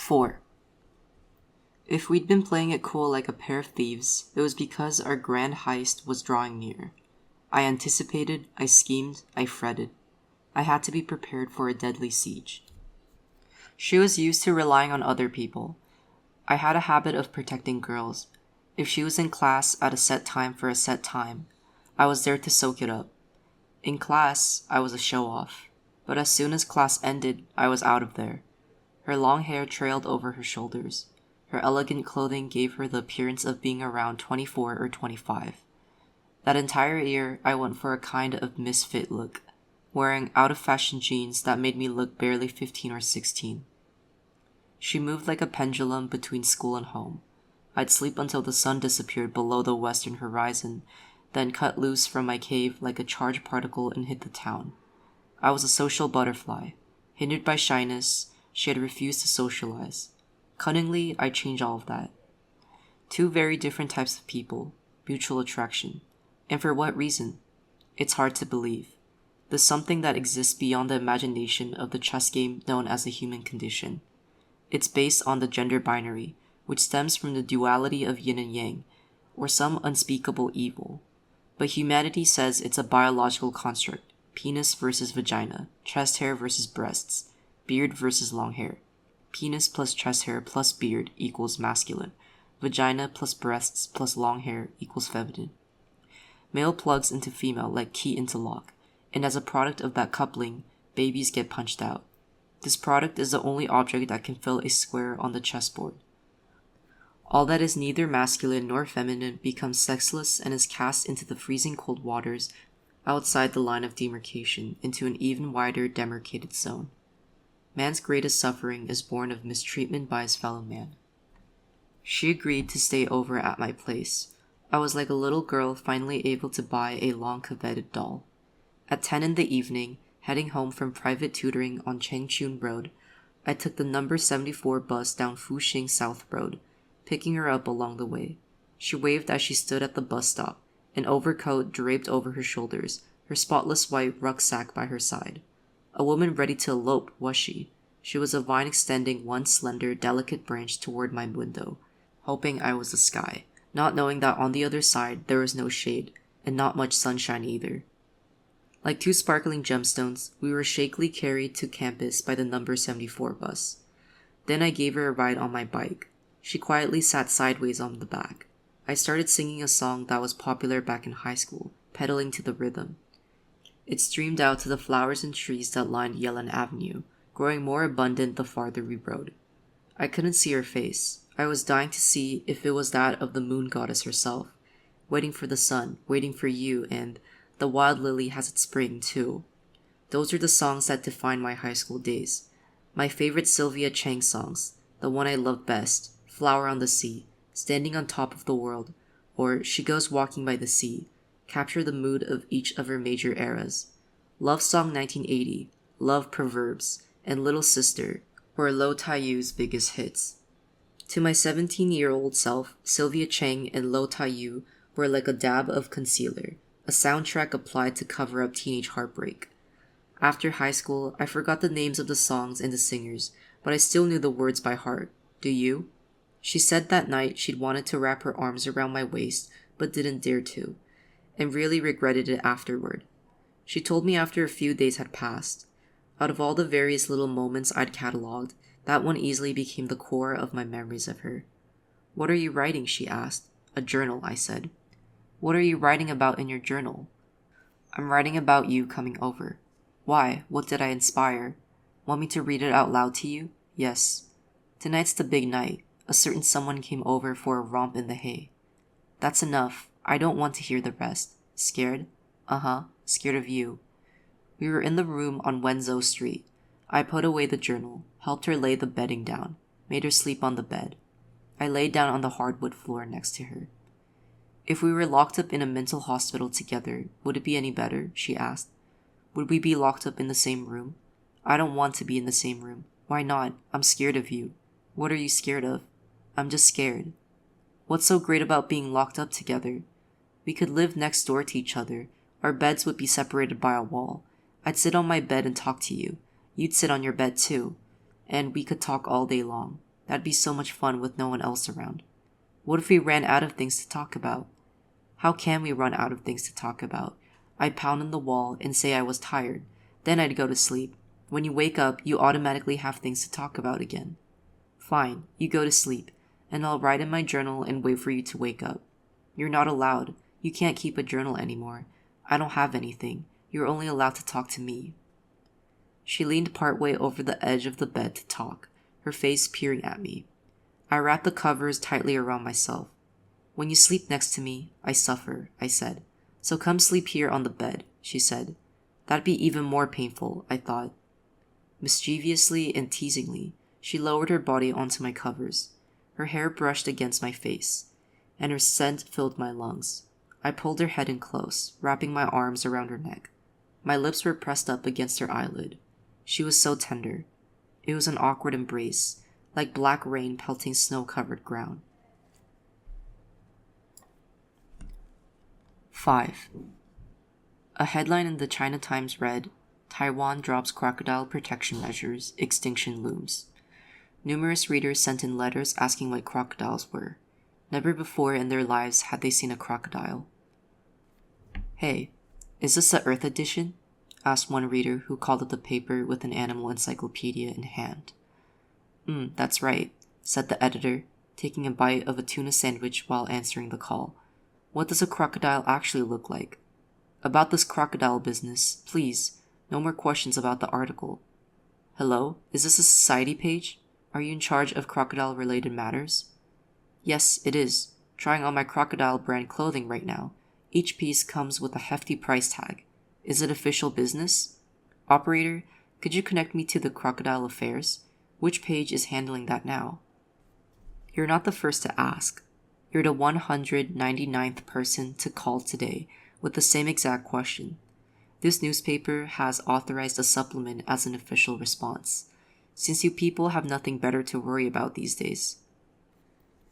4. If we'd been playing it cool like a pair of thieves, it was because our grand heist was drawing near. I anticipated, I schemed, I fretted. I had to be prepared for a deadly siege. She was used to relying on other people. I had a habit of protecting girls. If she was in class at a set time for a set time, I was there to soak it up. In class, I was a show-off. But as soon as class ended, I was out of there. Her long hair trailed over her shoulders. Her elegant clothing gave her the appearance of being around 24 or 25. That entire year, I went for a kind of misfit look, wearing out-of-fashion jeans that made me look barely 15 or 16. She moved like a pendulum between school and home. I'd sleep until the sun disappeared below the western horizon, then cut loose from my cave like a charged particle and hit the town. I was a social butterfly. Hindered by shyness, she had refused to socialize. Cunningly, I changed all of that. Two very different types of people, mutual attraction. And for what reason? It's hard to believe. There's something that exists beyond the imagination of the chess game known as the human condition. It's based on the gender binary, which stems from the duality of yin and yang, or some unspeakable evil. But humanity says it's a biological construct, penis versus vagina, chest hair versus breasts, beard versus long hair. Penis plus chest hair plus beard equals masculine. Vagina plus breasts plus long hair equals feminine. Male plugs into female like key into lock, and as a product of that coupling, babies get punched out. This product is the only object that can fill a square on the chessboard. All that is neither masculine nor feminine becomes sexless and is cast into the freezing cold waters outside the line of demarcation into an even wider demarcated zone. Man's greatest suffering is born of mistreatment by his fellow man. She agreed to stay over at my place. I was like a little girl finally able to buy a long-coveted doll. At 10 in the evening, heading home from private tutoring on Changchun Road, I took the number 74 bus down Fuxing South Road, picking her up along the way. She waved as she stood at the bus stop, an overcoat draped over her shoulders, her spotless white rucksack by her side. A woman ready to elope, was she? She was a vine extending one slender, delicate branch toward my window, hoping I was the sky, not knowing that on the other side there was no shade, and not much sunshine either. Like two sparkling gemstones, we were shakily carried to campus by the number 74 bus. Then I gave her a ride on my bike. She quietly sat sideways on the back. I started singing a song that was popular back in high school, pedaling to the rhythm. It streamed out to the flowers and trees that lined Yellen Avenue, growing more abundant the farther we rode. I couldn't see her face. I was dying to see if it was that of the moon goddess herself, waiting for the sun, waiting for you, and the wild lily has its spring too. Those are the songs that define my high school days. My favorite Sylvia Chang songs, the one I loved best, Flower on the Sea, Standing on Top of the World, or She Goes Walking by the Sea, capture the mood of each of her major eras. Love Song 1980, Love Proverbs, and Little Sister were Lo Taiyu's biggest hits. To my 17-year-old self, Sylvia Chang and Lo Taiyu were like a dab of concealer, a soundtrack applied to cover up teenage heartbreak. After high school, I forgot the names of the songs and the singers, but I still knew the words by heart. Do you? She said that night she'd wanted to wrap her arms around my waist, but didn't dare to, and really regretted it afterward. She told me after a few days had passed. Out of all the various little moments I'd catalogued, that one easily became the core of my memories of her. What are you writing? She asked. A journal, I said. What are you writing about in your journal? I'm writing about you coming over. Why? What did I inspire? Want me to read it out loud to you? Yes. Tonight's the big night. A certain someone came over for a romp in the hay. That's enough. I don't want to hear the rest. Scared? Uh-huh. Scared of you. We were in the room on Wenzhou Street. I put away the journal, helped her lay the bedding down, made her sleep on the bed. I lay down on the hardwood floor next to her. If we were locked up in a mental hospital together, would it be any better? She asked. Would we be locked up in the same room? I don't want to be in the same room. Why not? I'm scared of you. What are you scared of? I'm just scared. What's so great about being locked up together? We could live next door to each other. Our beds would be separated by a wall. I'd sit on my bed and talk to you. You'd sit on your bed too. And we could talk all day long. That'd be so much fun with no one else around. What if we ran out of things to talk about? How can we run out of things to talk about? I'd pound on the wall and say I was tired. Then I'd go to sleep. When you wake up, you automatically have things to talk about again. Fine, you go to sleep, and I'll write in my journal and wait for you to wake up. You're not allowed. You can't keep a journal anymore. I don't have anything. You're only allowed to talk to me. She leaned partway over the edge of the bed to talk, her face peering at me. I wrapped the covers tightly around myself. When you sleep next to me, I suffer, I said. So come sleep here on the bed, she said. That'd be even more painful, I thought. Mischievously and teasingly, she lowered her body onto my covers. Her hair brushed against my face, and her scent filled my lungs. I pulled her head in close, wrapping my arms around her neck. My lips were pressed up against her eyelid. She was so tender. It was an awkward embrace, like black rain pelting snow-covered ground. 5. A headline in the China Times read, Taiwan drops crocodile protection measures, extinction looms. Numerous readers sent in letters asking what crocodiles were. Never before in their lives had they seen a crocodile. Hey, is this the Earth edition? Asked one reader who called up the paper with an animal encyclopedia in hand. That's right, said the editor, taking a bite of a tuna sandwich while answering the call. What does a crocodile actually look like? About this crocodile business, please, no more questions about the article. Hello, is this a society page? Are you in charge of crocodile-related matters? Yes, it is. Trying on my crocodile brand clothing right now. Each piece comes with a hefty price tag. Is it official business? Operator, could you connect me to the Crocodile Affairs? Which page is handling that now? You're not the first to ask. You're the 199th person to call today with the same exact question. This newspaper has authorized a supplement as an official response, since you people have nothing better to worry about these days.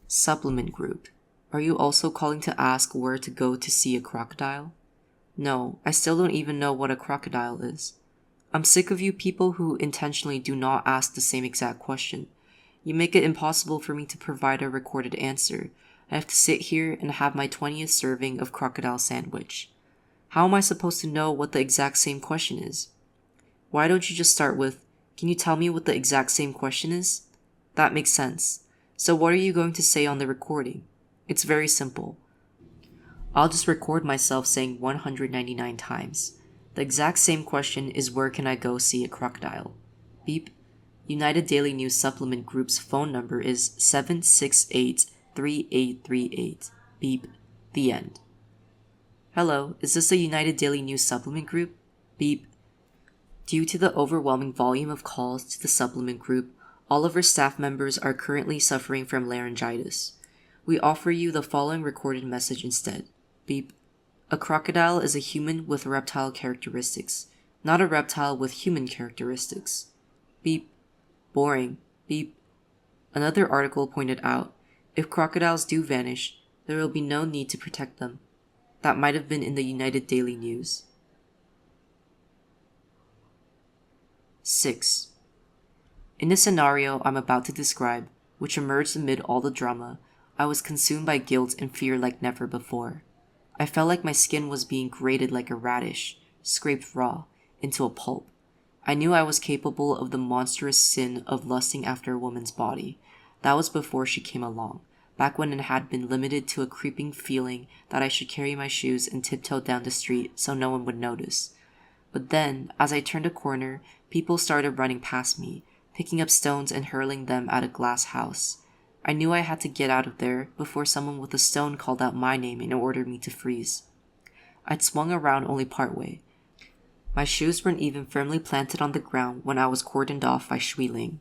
Supplement group. Are you also calling to ask where to go to see a crocodile? No, I still don't even know what a crocodile is. I'm sick of you people who intentionally do not ask the same exact question. You make it impossible for me to provide a recorded answer. I have to sit here and have my 20th serving of crocodile sandwich. How am I supposed to know what the exact same question is? Why don't you just start with, can you tell me what the exact same question is? That makes sense. So what are you going to say on the recording? It's very simple. I'll just record myself saying 199 times. The exact same question is where can I go see a crocodile? Beep. United Daily News Supplement Group's phone number is 768-3838. Beep. The end. Hello, is this the United Daily News Supplement Group? Beep. Due to the overwhelming volume of calls to the supplement group, all of our staff members are currently suffering from laryngitis. We offer you the following recorded message instead. Beep. A crocodile is a human with reptile characteristics, not a reptile with human characteristics. Beep. Boring. Beep. Another article pointed out, if crocodiles do vanish, there will be no need to protect them. That might have been in the United Daily News. 6. In the scenario I'm about to describe, which emerged amid all the drama, I was consumed by guilt and fear like never before. I felt like my skin was being grated like a radish, scraped raw, into a pulp. I knew I was capable of the monstrous sin of lusting after a woman's body. That was before she came along, back when it had been limited to a creeping feeling that I should carry my shoes and tiptoe down the street so no one would notice. But then, as I turned a corner, people started running past me, picking up stones and hurling them at a glass house. I knew I had to get out of there before someone with a stone called out my name and ordered me to freeze. I'd swung around only partway. My shoes weren't even firmly planted on the ground when I was cordoned off by Shui Ling.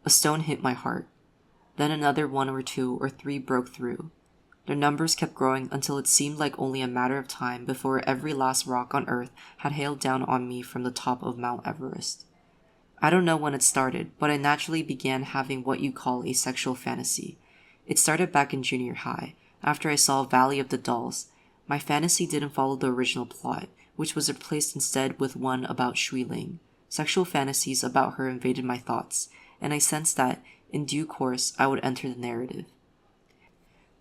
A stone hit my heart. Then another 1 or 2 or 3 broke through. Their numbers kept growing until it seemed like only a matter of time before every last rock on Earth had hailed down on me from the top of Mount Everest. I don't know when it started, but I naturally began having what you call a sexual fantasy. It started back in junior high, after I saw Valley of the Dolls. My fantasy didn't follow the original plot, which was replaced instead with one about Shui Ling. Sexual fantasies about her invaded my thoughts, and I sensed that In due course, I would enter the narrative.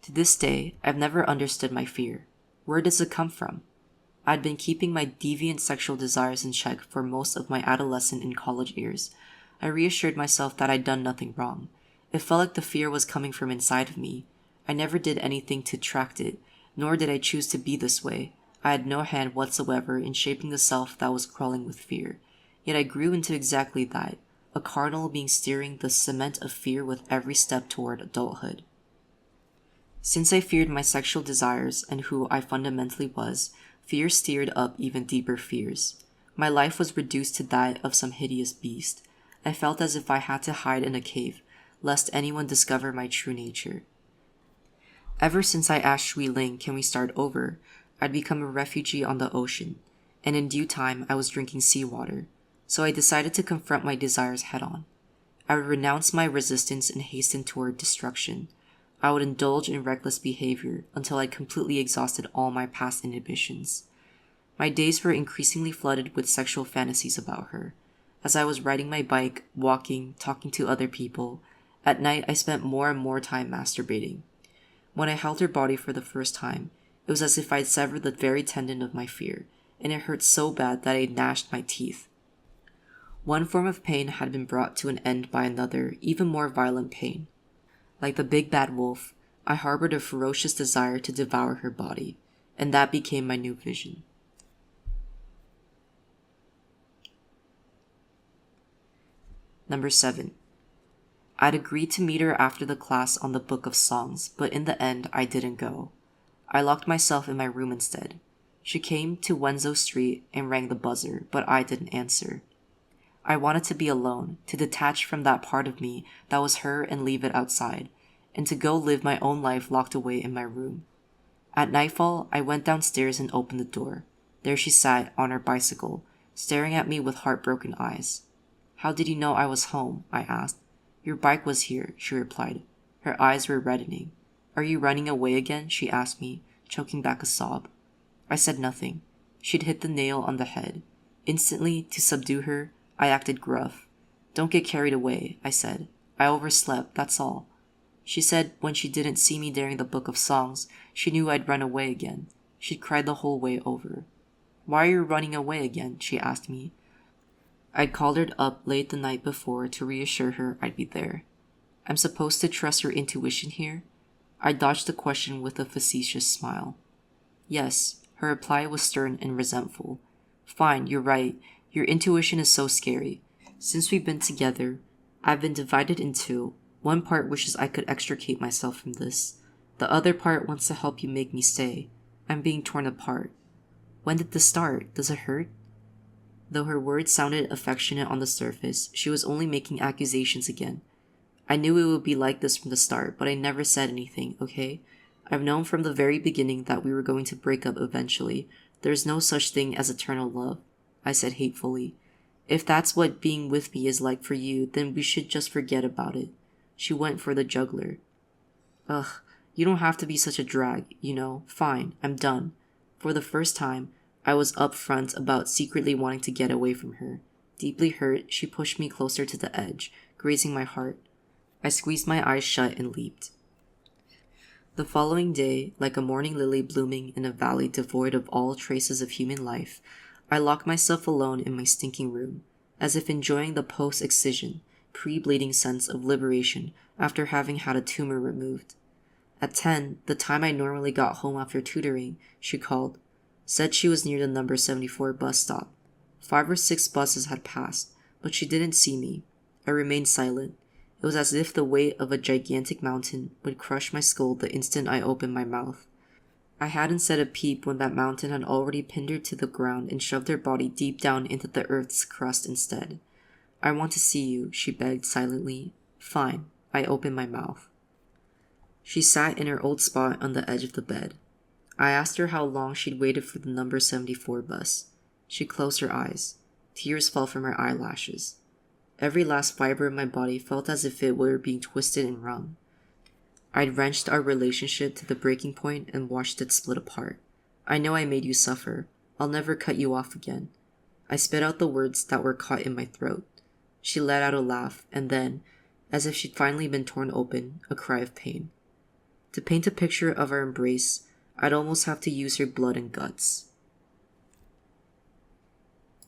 To this day, I've never understood my fear. Where does it come from? I'd been keeping my deviant sexual desires in check for most of my adolescent and college years. I reassured myself that I'd done nothing wrong. It felt like the fear was coming from inside of me. I never did anything to attract it, nor did I choose to be this way. I had no hand whatsoever in shaping the self that was crawling with fear. Yet I grew into exactly that, a carnal being steering the cement of fear with every step toward adulthood. Since I feared my sexual desires and who I fundamentally was, fear steered up even deeper fears. My life was reduced to that of some hideous beast. I felt as if I had to hide in a cave, lest anyone discover my true nature. Ever since I asked Shui Ling, can we start over, I'd become a refugee on the ocean, and in due time I was drinking seawater, so I decided to confront my desires head-on. I would renounce my resistance and hasten toward destruction. I would indulge in reckless behavior until I completely exhausted all my past inhibitions. My days were increasingly flooded with sexual fantasies about her. As I was riding my bike, walking, talking to other people, at night I spent more and more time masturbating. When I held her body for the first time, it was as if I'd severed the very tendon of my fear, and it hurt so bad that I gnashed my teeth. One form of pain had been brought to an end by another, even more violent pain. Like the big bad wolf, I harbored a ferocious desire to devour her body, and that became my new vision. Number 7. I'd agreed to meet her after the class on the Book of Songs, but in the end I didn't go. I locked myself in my room instead. She came to Wenzo Street and rang the buzzer, but I didn't answer. I wanted to be alone, to detach from that part of me that was her and leave it outside, and to go live my own life locked away in my room. At nightfall, I went downstairs and opened the door. There she sat on her bicycle, staring at me with heartbroken eyes. "How did you know I was home?" I asked. "Your bike was here," she replied. Her eyes were reddening. "Are you running away again?" she asked me, choking back a sob. I said nothing. She'd hit the nail on the head. Instantly, to subdue her, I acted gruff. "Don't get carried away," I said. "I overslept, that's all." She said when she didn't see me during the Book of Songs, she knew I'd run away again. She'd cried the whole way over. "Why are you running away again?" she asked me. I'd called her up late the night before to reassure her I'd be there. "I'm supposed to trust your intuition here?" I dodged the question with a facetious smile. "Yes." Her reply was stern and resentful. "Fine, you're right. Your intuition is so scary. Since we've been together, I've been divided in two. One part wishes I could extricate myself from this. The other part wants to help you make me stay. I'm being torn apart. When did this start? Does it hurt?" Though her words sounded affectionate on the surface, she was only making accusations again. "I knew it would be like this from the start, but I never said anything, okay? I've known from the very beginning that we were going to break up eventually. There's no such thing as eternal love," I said hatefully. "If that's what being with me is like for you, then we should just forget about it." She went for the jugular. "Ugh, you don't have to be such a drag, you know. Fine, I'm done." For the first time, I was upfront about secretly wanting to get away from her. Deeply hurt, she pushed me closer to the edge, grazing my heart. I squeezed my eyes shut and leaped. The following day, like a morning lily blooming in a valley devoid of all traces of human life, I locked myself alone in my stinking room, as if enjoying the post-excision, pre-bleeding sense of liberation after having had a tumor removed. At 10, the time I normally got home after tutoring, she called. Said she was near the number 74 bus stop. 5 or 6 buses had passed, but she didn't see me. I remained silent. It was as if the weight of a gigantic mountain would crush my skull the instant I opened my mouth. I hadn't said a peep when that mountain had already pinned her to the ground and shoved her body deep down into the earth's crust instead. "I want to see you," she begged silently. "Fine." I opened my mouth. She sat in her old spot on the edge of the bed. I asked her how long she'd waited for the number 74 bus. She closed her eyes. Tears fell from her eyelashes. Every last fiber of my body felt as if it were being twisted and wrung. I'd wrenched our relationship to the breaking point and watched it split apart. "I know I made you suffer. I'll never cut you off again." I spit out the words that were caught in my throat. She let out a laugh, and then, as if she'd finally been torn open, a cry of pain. To paint a picture of our embrace, I'd almost have to use her blood and guts.